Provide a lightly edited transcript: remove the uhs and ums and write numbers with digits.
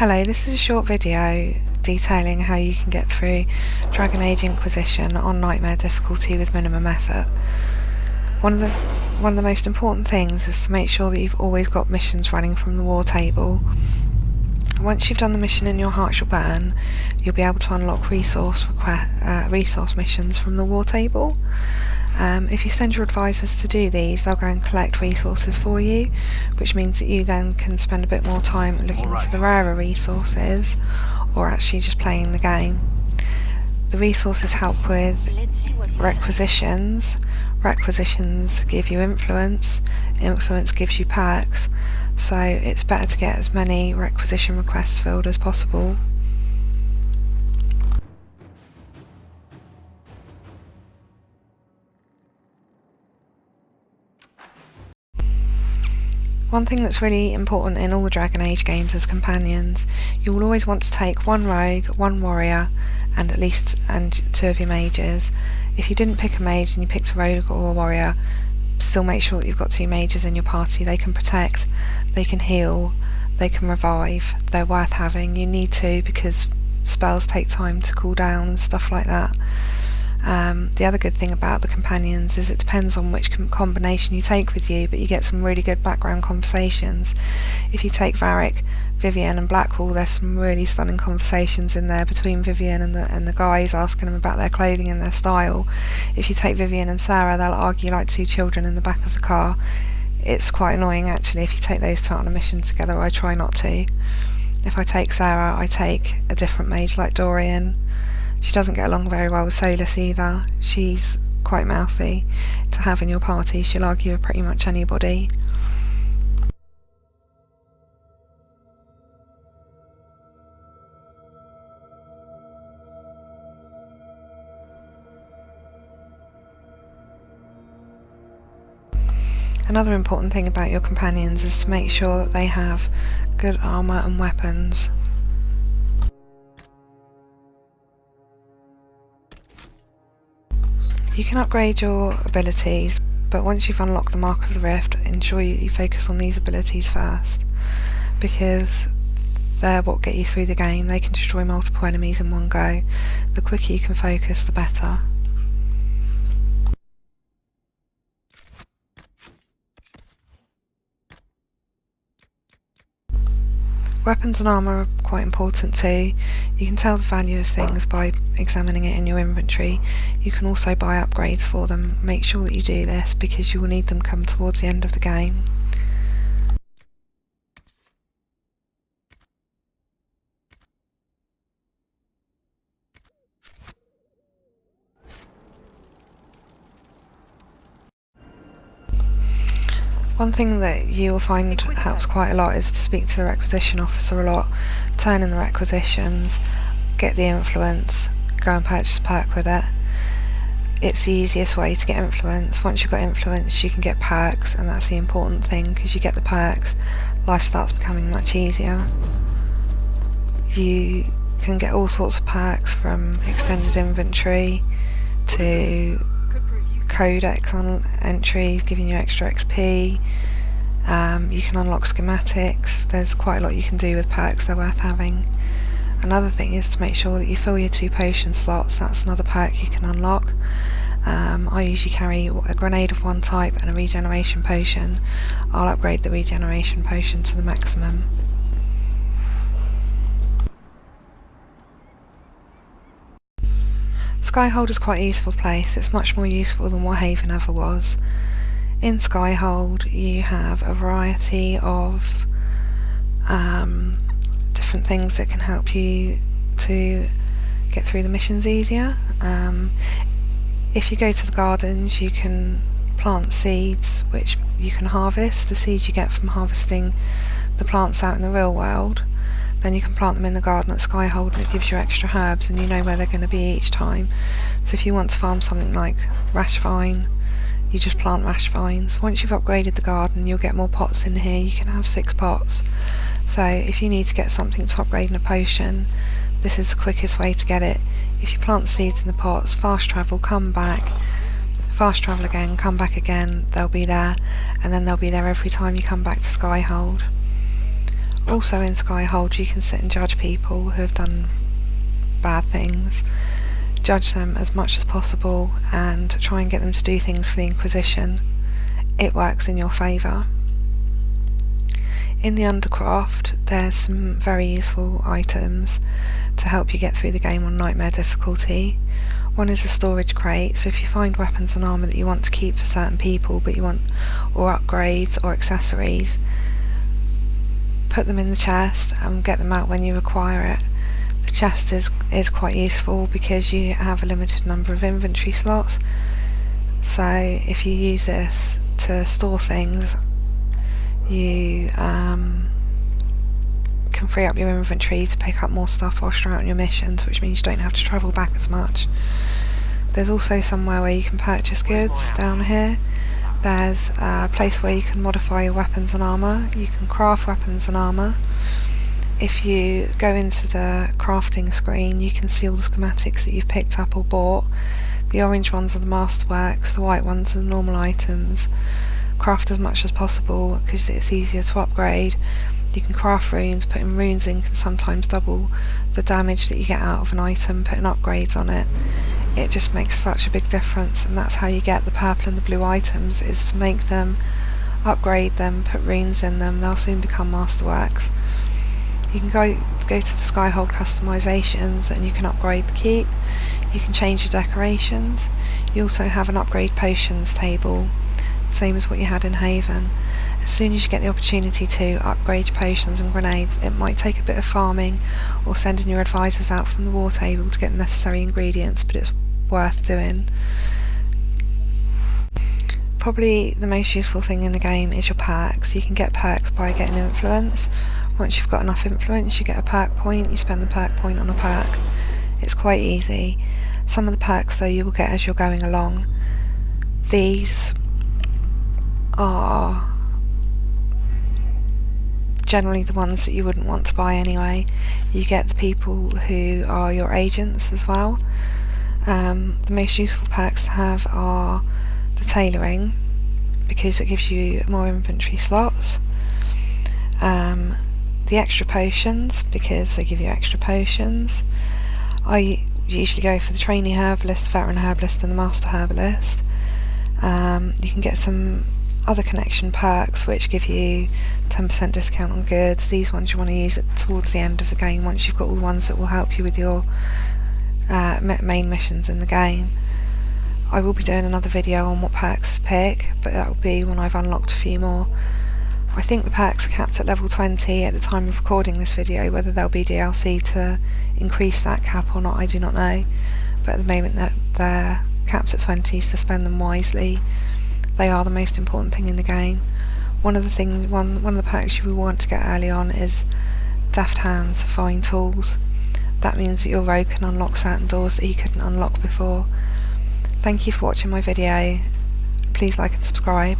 Hello, this is a short video detailing how you can get through Dragon Age Inquisition on Nightmare difficulty with minimum effort. One of the most important things is to make sure that you've always got missions running from the war table. Once you've done the mission in Your Heart Shall Burn, you'll be able to unlock resource missions from the war table. If you send your advisors to do these, they'll go and collect resources for you, which means that you then can spend a bit more time looking for the rarer resources or actually just playing the game. The resources help with requisitions. Requisitions give you influence. Influence gives you perks, so it's better to get as many requisition requests filled as possible. One thing that's really important in all the Dragon Age games is companions. You will always want to take one rogue, one warrior, and two of your mages. If you didn't pick a mage and you picked a rogue or a warrior, still make sure that you've got two mages in your party. They can protect, they can heal, they can revive. They're worth having. You need to, because spells take time to cool down and stuff like that. The other good thing about the companions is it depends on which combination you take with you, but you get some really good background conversations. If you take Varric, Vivienne and Blackwall, there's some really stunning conversations in there between Vivienne and the guys, asking them about their clothing and their style. If you take Vivienne and Sarah, they'll argue like two children in the back of the car. It's quite annoying actually if you take those two on a mission together. I try not to. If I take Sarah, I take a different mage like Dorian. She doesn't get along very well with Solus either. She's quite mouthy to have in your party. She'll argue with pretty much anybody. Another important thing about your companions is to make sure that they have good armour and weapons. You can upgrade your abilities, but once you've unlocked the Mark of the Rift, ensure you focus on these abilities first, because they're what get you through the game. They can destroy multiple enemies in one go. The quicker you can focus, the better. Weapons and armour are quite important too. You can tell the value of things by examining it in your inventory. You can also buy upgrades for them. Make sure that you do this because you will need them come towards the end of the game. One thing that you will find helps quite a lot is to speak to the requisition officer a lot, turn in the requisitions, get the influence, go and purchase a perk with it. It's the easiest way to get influence. Once you've got influence, you can get perks, and that's the important thing, because you get the perks, life starts becoming much easier. You can get all sorts of perks, from extended inventory to codex on entries giving you extra XP. You can unlock schematics. There's quite a lot you can do with perks. They're worth having. Another thing is to make sure that you fill your 2 potion slots. That's another perk you can unlock. I usually carry a grenade of one type and a regeneration potion. I'll upgrade the regeneration potion to the maximum. Skyhold is quite a useful place. It's much more useful than what Haven ever was. In Skyhold you have a variety of different things that can help you to get through the missions easier. If you go to the gardens, you can plant seeds which you can harvest. The seeds you get from harvesting the plants out in the real world. Then you can plant them in the garden at Skyhold and it gives you extra herbs and you know where they're going to be each time. So if you want to farm something like rash vine, you just plant rash vines. Once you've upgraded the garden, you'll get more pots in here. You can have 6 pots. So if you need to get something to upgrade in a potion, this is the quickest way to get it. If you plant the seeds in the pots, fast travel, come back, fast travel again, come back again, they'll be there, and then they'll be there every time you come back to Skyhold. Also in Skyhold you can sit and judge people who have done bad things, judge them as much as possible and try and get them to do things for the Inquisition. It works in your favour. In the Undercroft there's some very useful items to help you get through the game on Nightmare difficulty. One is a storage crate, so if you find weapons and armour that you want to keep for certain people but you want, or upgrades or accessories, put them in the chest and get them out when you require it. The chest is quite useful because you have a limited number of inventory slots, so if you use this to store things, you can free up your inventory to pick up more stuff whilst you're out on your missions, which means you don't have to travel back as much. There's also somewhere where you can purchase goods down here. There's a place where you can modify your weapons and armour. You can craft weapons and armour. If you go into the crafting screen you can see all the schematics that you've picked up or bought. The orange ones are the masterworks, the white ones are the normal items. Craft as much as possible because it's easier to upgrade. You can craft runes. Putting runes in can sometimes double the damage that you get out of an item. Putting upgrades on it, it just makes such a big difference, and that's how you get the purple and the blue items, is to make them, upgrade them, put runes in them. They'll soon become masterworks. You can go to the Skyhold customisations and you can upgrade the keep. You can change your decorations. You also have an upgrade potions table, same as what you had in Haven. As soon as you get the opportunity to upgrade your potions and grenades, it might take a bit of farming or sending your advisors out from the war table to get the necessary ingredients, but it's worth doing. Probably the most useful thing in the game is your perks. You can get perks by getting influence. Once you've got enough influence you get a perk point, you spend the perk point on a perk. It's quite easy. Some of the perks though you will get as you're going along. These are generally the ones that you wouldn't want to buy anyway. You get the people who are your agents as well. The most useful perks to have are the tailoring, because it gives you more inventory slots. The extra potions, because they give you extra potions. I usually go for the trainee herbalist, the veteran herbalist and the master herbalist. You can get some other connection perks which give you 10% discount on goods. These ones you want to use it towards the end of the game, once you've got all the ones that will help you with your main missions in the game. I will be doing another video on what perks to pick, but that will be when I've unlocked a few more. I think the perks are capped at level 20 at the time of recording this video. Whether there'll be DLC to increase that cap or not I do not know, but at the moment they're capped at 20, so spend them wisely. They are the most important thing in the game. One of the perks you will want to get early on is Deft Hands, Fine Tools. That means that your rogue can unlock certain doors that he couldn't unlock before. Thank you for watching my video. Please like and subscribe.